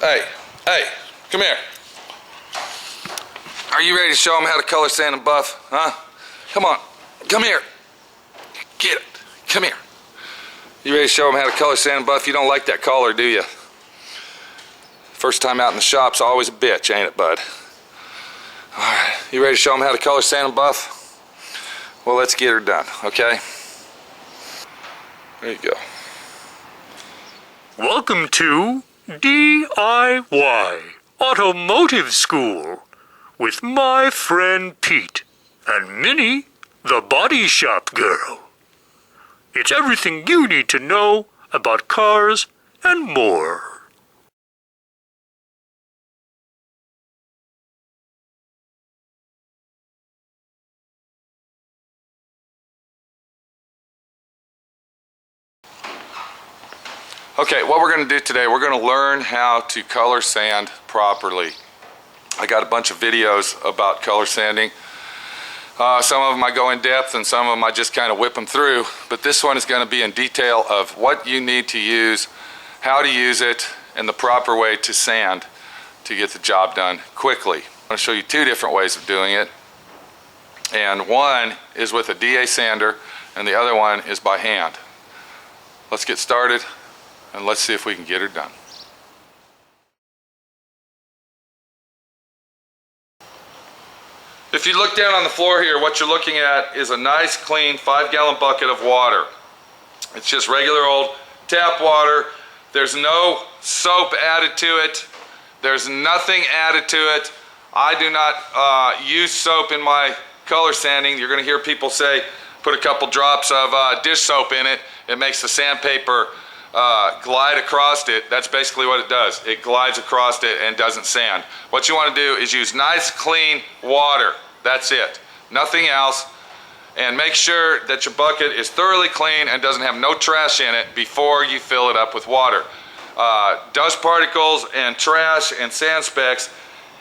Hey, come here. Are you ready to show them how to color sand and buff? Huh? Come on, come here. Get it, come here. You ready to show them how to color sand and buff? You don't like that color, do you? First time out in the shop's always a bitch, ain't it, bud? All right, you ready to show them how to color sand and buff? Well, let's get her done, okay? There you go. Welcome to D.I.Y. Automotive School with my friend Pete and Minnie, the body shop girl. It's everything you need to know about cars and more. Okay, what we're going to do today, we're going to learn how to color sand properly. I got a bunch of videos about color sanding. Some of them I go in depth and some of them I just kind of whip them through, but this one is going to be in detail of what you need to use, how to use it, and the proper way to sand to get the job done quickly. I'm going to show you two different ways of doing it, and one is with a DA sander and the other one is by hand. Let's get started and let's see if we can get her done. If you look down on the floor here, what you're looking at is a nice clean 5-gallon bucket of water. It's just regular old tap water. There's no soap added to it. There's nothing added to it. I do not use soap in my color sanding. You're going to hear people say, put a couple drops of dish soap in it. It makes the sandpaper glide across it. That's basically what it does. It glides across it and doesn't sand. What you want to do is use nice clean water. That's it. Nothing else. And make sure that your bucket is thoroughly clean and doesn't have no trash in it before you fill it up with water. Dust particles and trash and sand specks,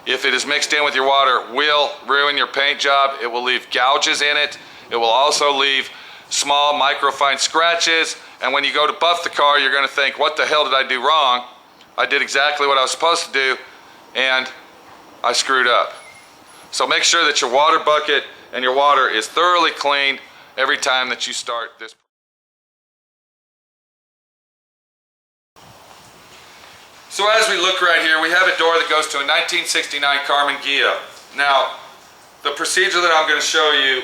if it is mixed in with your water, will ruin your paint job. It will leave gouges in it. It will also leave small microfine scratches. And when you go to buff the car, you're going to think, what the hell did I do wrong? I did exactly what I was supposed to do, and I screwed up. So make sure that your water bucket and your water is thoroughly clean every time that you start this. So as we look right here, we have a door that goes to a 1969 Carmen Ghia. Now, the procedure that I'm going to show you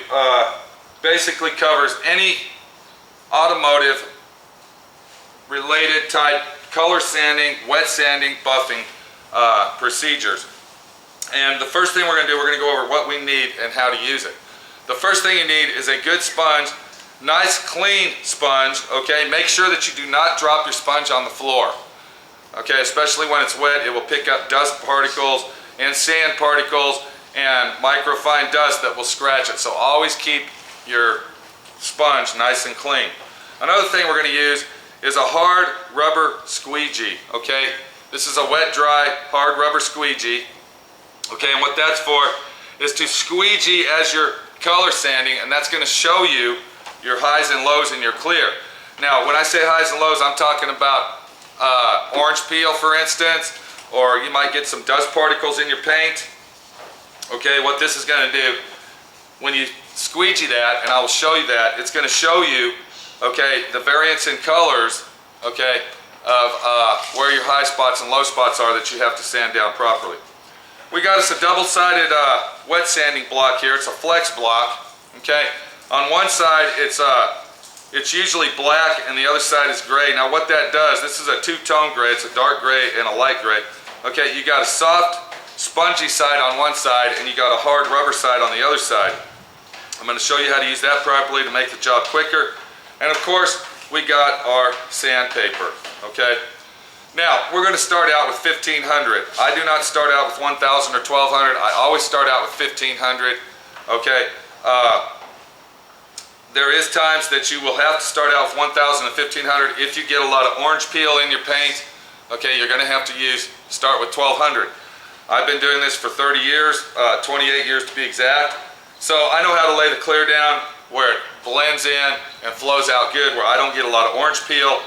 basically covers any automotive related type color sanding, wet sanding, buffing procedures. And the first thing we're going to do, we're going to go over what we need and how to use it. The first thing you need is a good sponge, nice clean sponge, okay? Make sure that you do not drop your sponge on the floor, okay? Especially when it's wet, it will pick up dust particles and sand particles and microfine dust that will scratch it. So always keep your sponge nice and clean. Another thing we're going to use is a hard rubber squeegee, okay? This is a wet, dry, hard rubber squeegee, okay? And what that's for is to squeegee as you're color sanding, and that's going to show you your highs and lows in your clear. Now, when I say highs and lows, I'm talking about orange peel, for instance, or you might get some dust particles in your paint. Okay, what this is going to do, when you squeegee that, and I will show you that, it's going to show you, okay, the variance in colors, okay, of where your high spots and low spots are that you have to sand down properly. We got us a double-sided wet sanding block here. It's a flex block, okay. On one side, it's usually black, and the other side is gray. Now, what that does, this is a two-tone gray. It's a dark gray and a light gray. Okay, you got a soft, spongy side on one side, and you got a hard rubber side on the other side. I'm going to show you how to use that properly to make the job quicker. And of course, we got our sandpaper, okay? Now, we're going to start out with 1500. I do not start out with 1000 or 1200. I always start out with 1500, okay? There is times that you will have to start out with 1000 and 1500. If you get a lot of orange peel in your paint, okay, you're going to have to start with 1200. I've been doing this for 30 years, 28 years to be exact. So I know how to lay the clear down where it blends in and flows out good, where I don't get a lot of orange peel.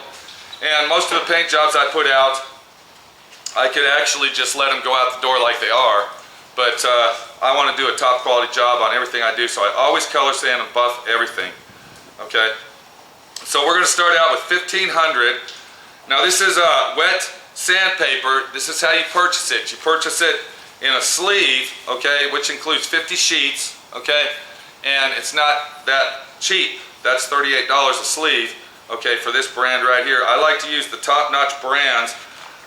And most of the paint jobs I put out, I could actually just let them go out the door like they are, but I want to do a top quality job on everything I do, so I always color sand and buff everything. Okay, so we're going to start out with 1500. Now this is wet sandpaper. This is how you purchase it. You purchase it in a sleeve, okay, which includes 50 sheets, okay, and it's not that cheap. That's $38 a sleeve, okay, for this brand right here. I like to use the top-notch brands.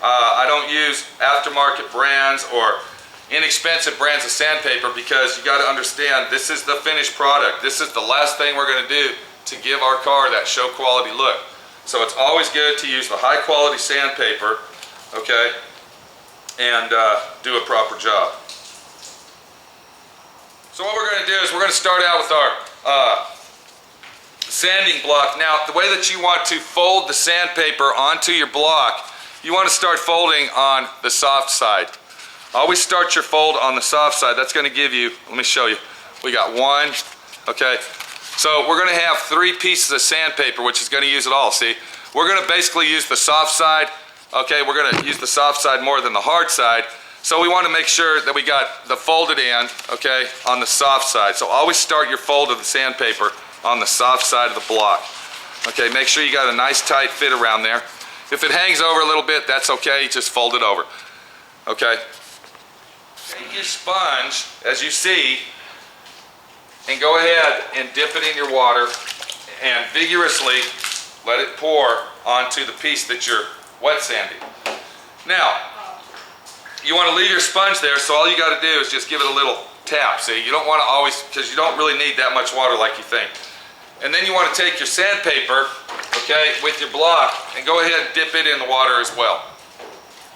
I don't use aftermarket brands or inexpensive brands of sandpaper, because you got to understand, this is the finished product. This is the last thing we're going to do to give our car that show quality look. So it's always good to use the high quality sandpaper, okay, and do a proper job. So what we're going to do is we're going to start out with our sanding block. Now, the way that you want to fold the sandpaper onto your block, you want to start folding on the soft side. Always start your fold on the soft side. That's going to give you, let me show you, we got one, okay. So we're going to have 3 pieces of sandpaper, which is going to use it all, see. We're going to basically use the soft side, okay. We're going to use the soft side more than the hard side. So we want to make sure that we got the folded end, okay, on the soft side. So always start your fold of the sandpaper on the soft side of the block. Okay, make sure you got a nice tight fit around there. If it hangs over a little bit, that's okay, just fold it over. Okay. Take your sponge, as you see, and go ahead and dip it in your water and vigorously let it pour onto the piece that you're wet sanding. Now, you want to leave your sponge there, so all you got to do is just give it a little tap. See, you don't want to always, because you don't really need that much water like you think. And then you want to take your sandpaper, okay, with your block, and go ahead and dip it in the water as well.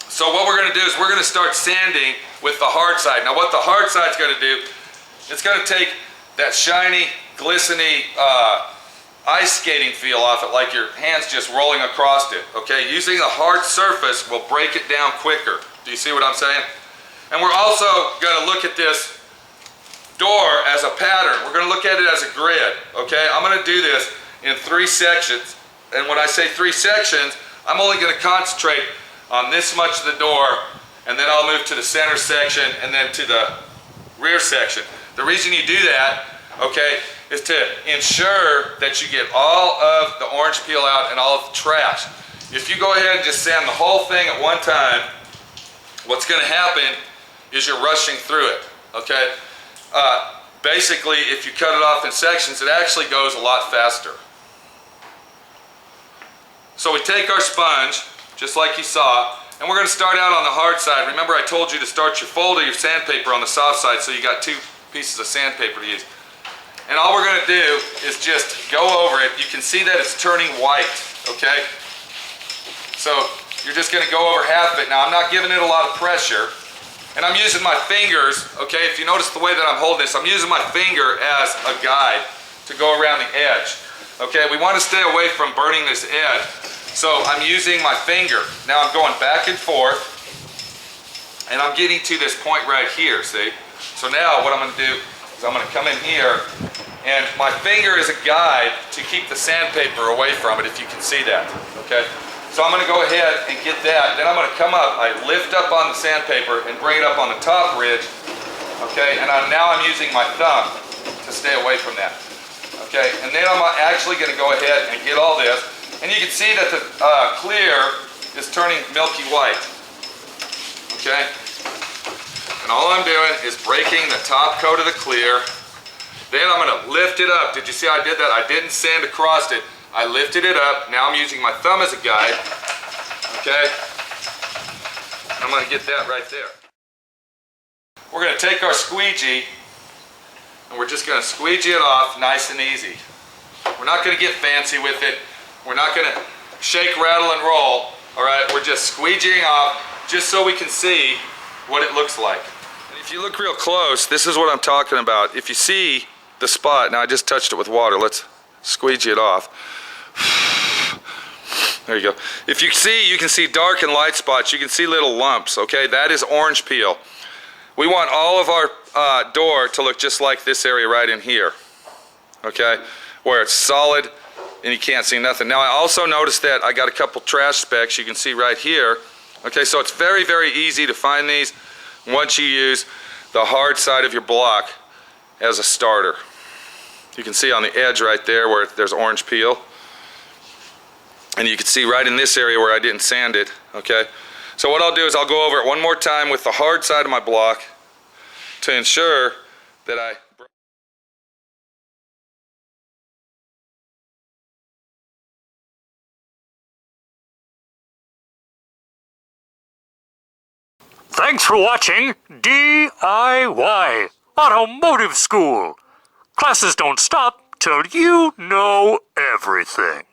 So what we're going to do is we're going to start sanding with the hard side. Now what the hard side's going to do, it's going to take that shiny, glistening, ice skating feel off it, like your hand's just rolling across it, okay? Using a hard surface will break it down quicker. Do you see what I'm saying? And we're also going to look at this door as a pattern. We're going to look at it as a grid, okay? I'm going to do this in 3 sections. And when I say 3 sections, I'm only going to concentrate on this much of the door, and then I'll move to the center section and then to the rear section. The reason you do that, okay, is to ensure that you get all of the orange peel out and all of the trash. If you go ahead and just sand the whole thing at one time, what's going to happen is you're rushing through it, okay? Basically, if you cut it off in sections, it actually goes a lot faster. So we take our sponge, just like you saw, and we're going to start out on the hard side. Remember, I told you to start your fold of your sandpaper on the soft side, so you got 2 pieces of sandpaper to use. And all we're going to do is just go over it. You can see that it's turning white, okay? So you're just going to go over half of it. Now, I'm not giving it a lot of pressure, and I'm using my fingers, okay? If you notice the way that I'm holding this, I'm using my finger as a guide to go around the edge, okay? We want to stay away from burning this edge. So I'm using my finger. Now I'm going back and forth, and I'm getting to this point right here, see? So now what I'm going to do is I'm going to come in here, and my finger is a guide to keep the sandpaper away from it, if you can see that, okay? So I'm going to go ahead and get that, then I'm going to come up, I lift up on the sandpaper and bring it up on the top ridge, okay? And now I'm using my thumb to stay away from that, okay? And then I'm actually going to go ahead and get all this. And you can see that the clear is turning milky white, okay? And all I'm doing is breaking the top coat of the clear. Then I'm going to lift it up. Did you see I did that? I didn't sand across it. I lifted it up. Now I'm using my thumb as a guide, okay? I'm going to get that right there. We're going to take our squeegee, and we're just going to squeegee it off nice and easy. We're not going to get fancy with it. We're not going to shake, rattle, and roll, all right? We're just squeegeeing off just so we can see what it looks like. And if you look real close, this is what I'm talking about. If you see the spot, now I just touched it with water. Let's squeegee it off. There you go. If you see, you can see dark and light spots. You can see little lumps, okay? That is orange peel. We want all of our door to look just like this area right in here, okay? Where it's solid and you can't see nothing. Now I also noticed that I got a couple trash specks. You can see right here Okay, so it's very, very easy to find these once you use the hard side of your block as a starter. You can see on the edge right there where there's orange peel. And you can see right in this area where I didn't sand it, okay? So what I'll do is I'll go over it one more time with the hard side of my block to ensure that I... Thanks for watching D.I.Y. Automotive School. Classes don't stop till you know everything.